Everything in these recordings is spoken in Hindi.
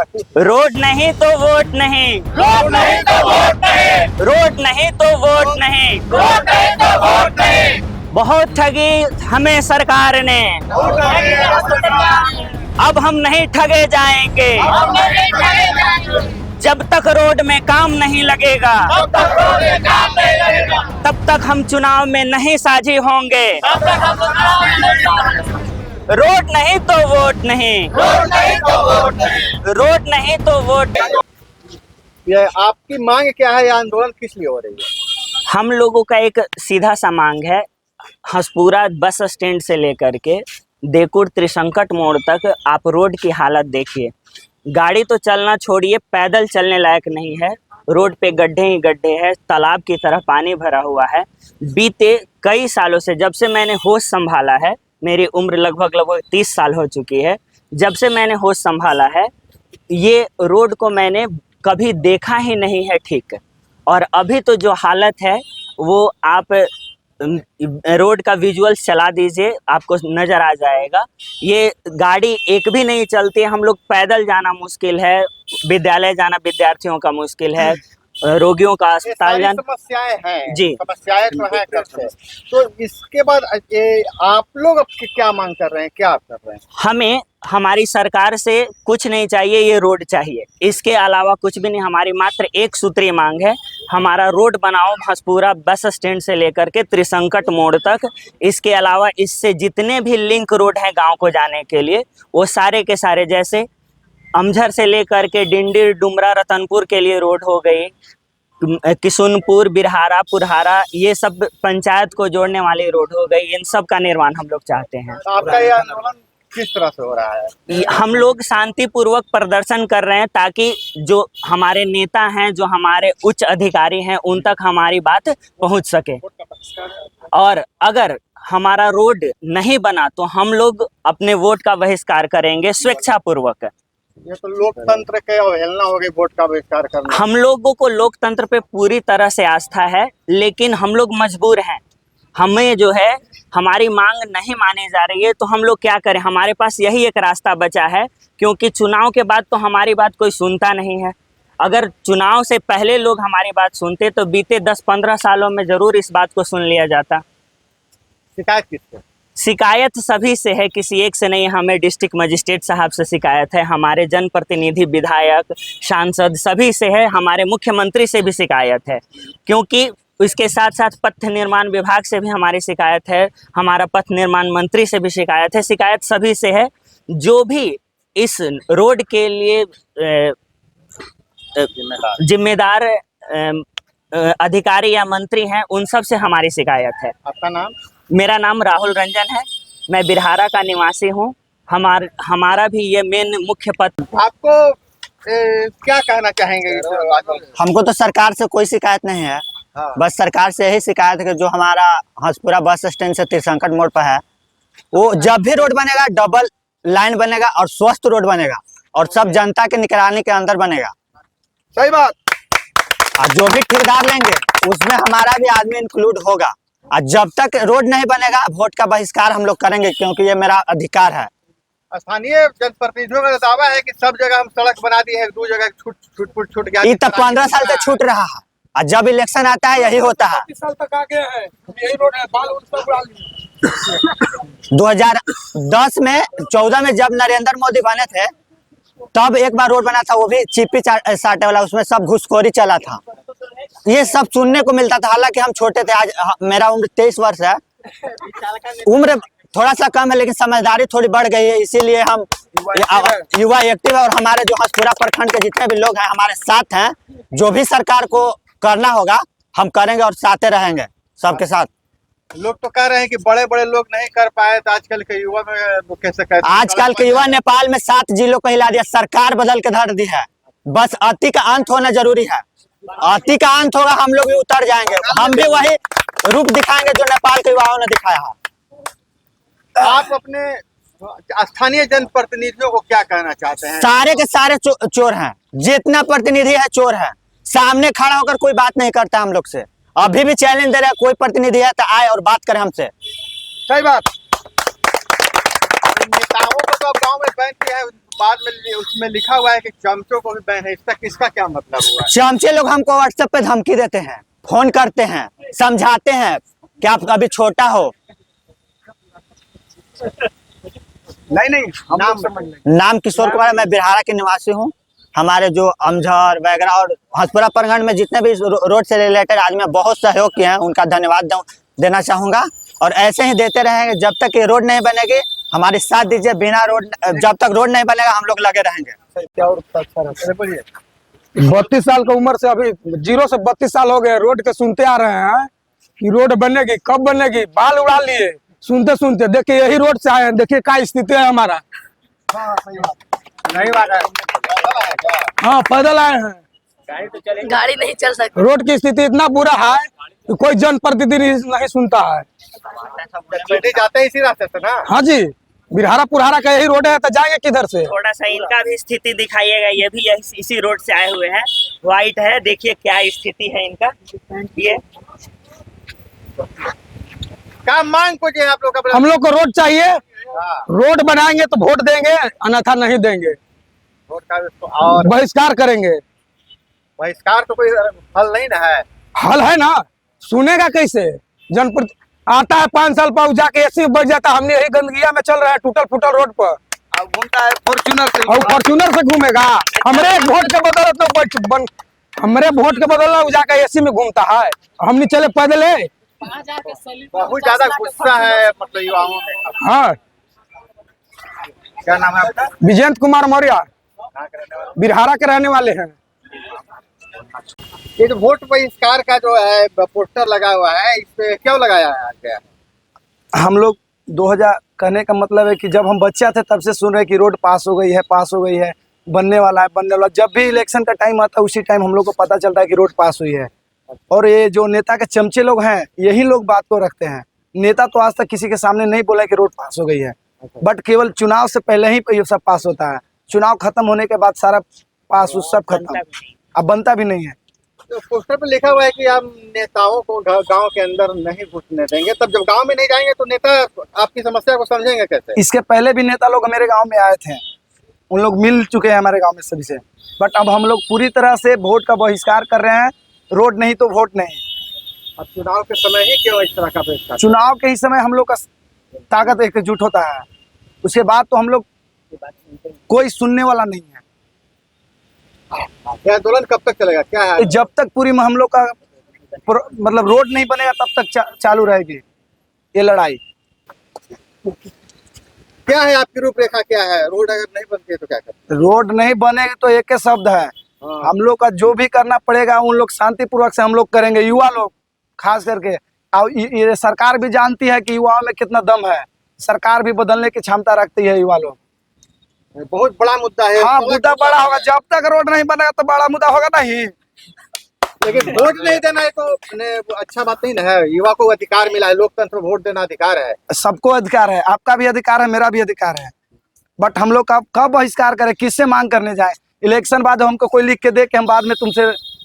तकलीफ। रोड नहीं तो वोट नहीं, रोड नहीं तो वोट नहीं, रोड नहीं तो वोट नहीं, रोड नहीं तो वोट नहीं। बहुत ठगी हमें सरकार ने, वोट नहीं तो सरकार ने। अब हम नहीं ठगे जाएंगे। हम नहीं ठगे जाएंगे। जब तक रोड में काम नहीं लगेगा, तब तक रोड में काम नहीं लगेगा, तब तक हम चुनाव में नहीं साझी होंगे। तब तक हम चुनाव में नहीं जाएंगे। रोड नहीं तो वोट नहीं, रोड नहीं तो वोट नहीं। रोड नहीं तो वोट। ये आपकी मांग क्या है? ये आंदोलन किस लिए हो रही है? हम लोगों का एक सीधा सा मांग है, हंसपुरा बस स्टैंड से लेकर के देकुड़ त्रिसंकट मोड़ तक आप रोड की हालत देखिए। गाड़ी तो चलना छोड़िए, पैदल चलने लायक नहीं है। रोड पे गड्ढे ही गड्ढे हैं, तालाब की तरह पानी भरा हुआ है। बीते कई सालों से, जब से मैंने होश संभाला है, मेरी उम्र लगभग 30 साल हो चुकी है, जब से मैंने होश संभाला है, ये रोड को मैंने कभी देखा ही नहीं है ठीक। और अभी तो जो हालत है वो आप रोड का विजुअल चला दीजिए, आपको नज़र आ जाएगा। ये गाड़ी एक भी नहीं चलती, हम लोग पैदल जाना मुश्किल है, विद्यालय जाना विद्यार्थियों का मुश्किल है, रोगियों का ये अस्पताल सारी जाना। समस्याएं हैं। जी। समस्याएं तो हैं कब से। तो इसके बाद ये आप लोग अब क्या मांग कर रहे हैं? क्या आप कर रहे हैं? हमें हमारी सरकार से कुछ नहीं चाहिए, ये रोड चाहिए, इसके अलावा कुछ भी नहीं। हमारी मात्र एक सूत्रीय मांग है, हमारा रोड बनाओ हंसपुरा बस स्टैंड से लेकर के त्रिसंकट मोड़ तक। इसके अलावा इससे जितने भी लिंक रोड हैं गांव को जाने के लिए, वो सारे के सारे, जैसे अमझर से लेकर के डिंडी डुमरा रतनपुर के लिए रोड हो गई, किशुनपुर बिरहारा पुरहारा, ये सब पंचायत को जोड़ने वाली रोड हो गई, इन सब का निर्माण हम लोग चाहते हैं। तो आपका ये आंदोलन किस तरह से हो रहा है? हम लोग शांतिपूर्वक प्रदर्शन कर रहे हैं ताकि जो हमारे नेता हैं, जो हमारे उच्च अधिकारी हैं, उन तक हमारी बात पहुंच सके। और अगर हमारा रोड नहीं बना तो हम लोग अपने वोट का बहिष्कार करेंगे स्वेच्छापूर्वक। ये तो लोकतंत्र के अवहेलना हो गई, वोट का बहिष्कार करना। हम लोगों को लोकतंत्र पे पूरी तरह से आस्था है, लेकिन हम लोग मजबूर हैं। हमें जो है हमारी मांग नहीं मानी जा रही है, तो हम लोग क्या करें? हमारे पास यही एक रास्ता बचा है, क्योंकि चुनाव के बाद तो हमारी बात कोई सुनता नहीं है। अगर चुनाव से पहले लोग हमारी बात सुनते तो बीते 10-15 सालों में ज़रूर इस बात को सुन लिया जाता। शिकायत किससे? शिकायत सभी से है, किसी एक से नहीं। हमें डिस्ट्रिक्ट मजिस्ट्रेट साहब से शिकायत है, हमारे जनप्रतिनिधि विधायक सांसद सभी से है, हमारे मुख्यमंत्री से भी शिकायत है, क्योंकि इसके साथ साथ पथ निर्माण विभाग से भी हमारी शिकायत है, हमारा पथ निर्माण मंत्री से भी शिकायत है। शिकायत सभी से है, जो भी इस रोड के लिए जिम्मेदार अधिकारी या मंत्री हैं, उन सब से हमारी शिकायत है। आपका नाम? मेरा नाम राहुल रंजन है, मैं बिरहारा का निवासी हूँ। हमारा भी ये मेन मुख्य पथ। आपको क्या कहना चाहेंगे इस आंदोलन? हमको तो सरकार से कोई शिकायत नहीं है। हाँ। बस सरकार से यही शिकायत है कि जो हमारा हंसपुरा बस स्टैंड से त्रिसंकट मोड़ पर है, वो जब भी रोड बनेगा डबल लाइन बनेगा और स्वस्थ रोड बनेगा और सब जनता के निगरानी के अंदर बनेगा। सही बात। और जो भी ठेकेदार लेंगे उसमें हमारा भी आदमी इंक्लूड होगा। और जब तक रोड नहीं बनेगा वोट का बहिष्कार हम लोग करेंगे, क्योंकि ये मेरा अधिकार है। स्थानीय जनप्रतिनिधियों का दावा है कि सब जगह हम सड़क बना दी है, 2 जगह छूट गया। ये तो 15 साल से छूट रहा है, और जब इलेक्शन आता है यही होता है। 30 साल तक आ गया है, यही रोड है, बाल सब उड़ा लिए। 2010 में 14 में जब नरेंद्र मोदी बने थे, तब एक बार रोड बना था, वो भी चिप्पी साटे वाला, उसमें सब घुसखोरी चला था। ये सब सुनने को मिलता था। हालांकि हम छोटे थे, आज मेरा उम्र 23 वर्ष है, उम्र थोड़ा सा कम है, लेकिन समझदारी थोड़ी बढ़ गई है, इसीलिए हम युवा एक्टिव है। और हमारे जो हंसपुरा प्रखंड के जितने भी लोग हैं हमारे साथ हैं, जो भी सरकार को करना होगा हम करेंगे और साथ रहेंगे सबके साथ। लोग तो कह रहे हैं कि बड़े बड़े लोग नहीं कर पाए, तो आजकल के युवा में कैसे कहते हैं? आजकल के युवा नेपाल में 7 जिलों को हिला दिया, सरकार बदल के धर दी है। बस अति का अंत होना जरूरी है। अति का अंत होगा, हम लोग भी उतर जाएंगे, हम भी वही रूप दिखाएंगे जो नेपाल के युवाओं ने दिखाया है। आप अपने स्थानीय जनप्रतिनिधियों को क्या कहना चाहते हैं? सारे के सारे चोर हैं, जितना प्रतिनिधि है चोर है। सामने खड़ा होकर कोई बात नहीं करता हम लोग से। अभी भी चैलेंज दे रहा है, कोई प्रतिनिधि है तो आए और बात करे हमसे। सही बात। नेताओं को तो अब गांव में बैन किया है, बाद में उसमें लिखा हुआ है कि चमचों को भी बैन है, इसका किसका क्या मतलब हुआ? चमचे लोग हमको व्हाट्सएप पे धमकी देते हैं, फोन करते हैं, समझाते हैं कि आप अभी छोटा हो। नहीं हम नाम लोग समझ लेंगे। नाम किशोर कुमार, मैं बिहारा के निवासी हूँ। हमारे जो अमझर वगैरह और हंसपुरा प्रखंड में जितने भी रोड से रिलेटेड आदमी बहुत सहयोग किए हैं, उनका धन्यवाद देना चाहूँगा। और ऐसे ही देते रहेंगे जब तक ये रोड नहीं बनेगी। हमारे साथ दीजिए, बिना रोड, जब तक रोड नहीं बनेगा हम लोग लगे रहेंगे। क्या और अच्छा रहता है, बोलिए। 32 साल की उम्र से, अभी 0 से 32 साल हो गए, रोड के सुनते आ रहे हैं कि रोड बनेगी, कब बनेगी, बाल उड़ा लिए सुनते सुनते। देखिए यही रोड से आए हैं, देखिए क्या स्थिति है हमारा। नहीं बात है, हाँ पैदल आए हैं, गाड़ी नहीं चल सकती। रोड की स्थिति इतना बुरा है कि कोई जनप्रतिनिधि नहीं सुनता है। बैठे जाते हैं इसी रास्ते से ना। हाँ जी, बिरहारा पुरहारा का यही रोड है, तो जाएंगे किधर से? थोड़ा सा इनका भी स्थिति दिखाइएगा, ये भी इसी रोड से आए हुए हैं। व्हाइट है, देखिए क्या स्थिति है इनका। ये क्या मांग कुछ है आप लोग का? हम लोग को रोड चाहिए, हाँ, रोड बनाएंगे तो वोट देंगे, अन्यथा नहीं देंगे, वोट का और बहिष्कार करेंगे। बहिष्कार तो कोई हल नहीं ना है। हल है ना, सुनेगा कैसे? जनप्रति आता है 5 साल पर जाके एसी में बैठ जाता है। हमने यही गंदगिया में चल रहा है, टूटल फूटल रोड पर, अब घूमता है फॉर्च्यूनर से। और फॉर्च्यूनर से घूमेगा। हमरे वोट के बदौलत तो हमरे वोट के बदौलत वो जाकर एसी में घूमता है, हमने चले पैदल है। बहुत ज्यादा गुस्सा है मतलब युवाओं में। हाँ, क्या नाम है आपका? विजयंत कुमार मौर्य, कहाँ के रहने वाले? बिरहारा के रहने वाले हैं। ये जो वोट बहिष्कार का जो है पोस्टर लगा हुआ है, इस पे क्यों लगाया है क्या? हम लोग 2000 कहने का मतलब है कि जब हम बच्चा थे तब से सुन रहे हैं कि रोड पास हो गई है, पास हो गई है, बनने वाला है, बनने वाला। जब भी इलेक्शन का टाइम आता है उसी टाइम हम लोग को पता चलता है कि रोड पास हुई है। और ये जो नेता के चमचे लोग हैं यही लोग बात को रखते हैं। नेता तो आज तक किसी के सामने नहीं बोला कि रोड पास हो गई है, बट केवल चुनाव से पहले ही ये सब पास होता है। चुनाव खत्म होने के बाद सारा पास उस सब खत्म, अब बनता भी नहीं है। तो पोस्टर पे लिखा हुआ है कि हम नेताओं को गांव के अंदर नहीं घुसने देंगे। तब जब गांव में नहीं जाएंगे तो नेता आपकी समस्या को समझेंगे कैसे? इसके पहले भी नेता लोग मेरे गांव में आए थे, उन लोग मिल चुके हैं हमारे गांव में सभी से। बट अब हम लोग पूरी तरह से वोट का बहिष्कार कर रहे हैं। रोड नहीं तो वोट नहीं। अब चुनाव के समय ही क्यों इस तरह का बहिष्कार? चुनाव के ही समय हम लोग का ताकत एकजुट होता है, उसके बाद तो हम लोग कोई सुनने वाला नहीं है। ये आंदोलन कब तक चलेगा, क्या है? जब तक पूरी में हम लोग का मतलब रोड नहीं बनेगा तब तक चालू रहेगी ये लड़ाई। क्या है आपकी रूपरेखा, क्या है? रोड अगर नहीं बनती है तो क्या करते? रोड नहीं बनेगी तो एक ही शब्द है, हम लोग का जो भी करना पड़ेगा उन लोग शांतिपूर्वक से हम लोग करेंगे। युवा लोग खास करके, और ये सरकार भी जानती है कि युवाओं में कितना दम है। सरकार भी बदलने की क्षमता रखती है युवा लोग। बहुत बड़ा मुद्दा है। हाँ, मुद्दा बड़ा होगा। जब तक रोड नहीं बनेगा तो बड़ा मुद्दा होगा नहीं। लेकिन वोट नहीं देना है तो अच्छा बात नहीं ना है। युवा को अधिकार मिला है, लोकतंत्र में वोट देना अधिकार है। सबको अधिकार है, आपका भी अधिकार है, मेरा भी अधिकार है। बट हम लोग कब बहिष्कार करें, किससे मांग करने जाए? इलेक्शन बाद हमको कोई लिख के दे कि हम बाद में तुमसे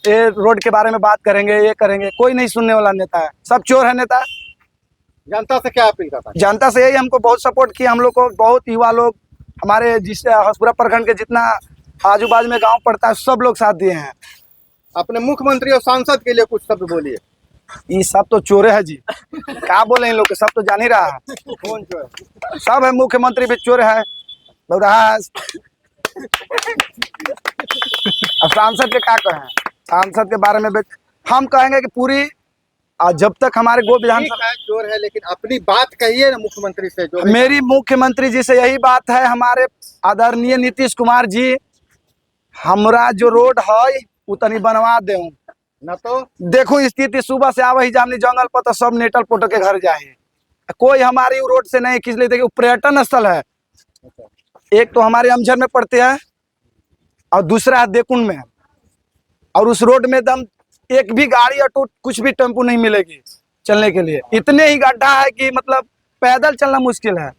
ये रोड के बारे में बात करेंगे, ये करेंगे। कोई नहीं सुनने वाला नेता है, सब चोर है नेता। जनता से क्या अपील करता है? जनता से यही हमको बहुत सपोर्ट किया। हम लोग को बहुत युवा लोग, हमारे जिस हंसपुरा प्रखंड के जितना आजू बाजू में गांव पड़ता है सब लोग साथ दिए हैं। अपने मुख्यमंत्री और सांसद के लिए कुछ शब्द बोलिए। ये सब तो चोरे है जी, क्या बोले इन लोग के, सब तो जान ही रहा है। कौन चोर? सब है, मुख्यमंत्री भी चोर है, अब सांसद के क्या कहें? सांसद के बारे में हम कहेंगे कि पूरी जब तक हमारे गो विधानसभा चोर है, लेकिन अपनी बात कहिए ना मुख्यमंत्री से। जो मेरी मुख्यमंत्री जी से यही बात है, हमारे आदरणीय नीतीश कुमार जी, हमरा जो रोड है उतनी बनवा दे। न तो देखो स्थिति, सुबह से आवे ही जामनी जंगल पर तो सब नेटल पोटो के घर जाए, कोई हमारी रोड से नहीं खींच लेते। पर्यटन स्थल है, एक तो हमारे अमझर में पड़ते हैं और दूसरा है देकुंड में। और उस रोड में दम एक भी गाड़ी ऑटो कुछ भी टेम्पो नहीं मिलेगी चलने के लिए। इतने ही गड्ढा है कि मतलब पैदल चलना मुश्किल है।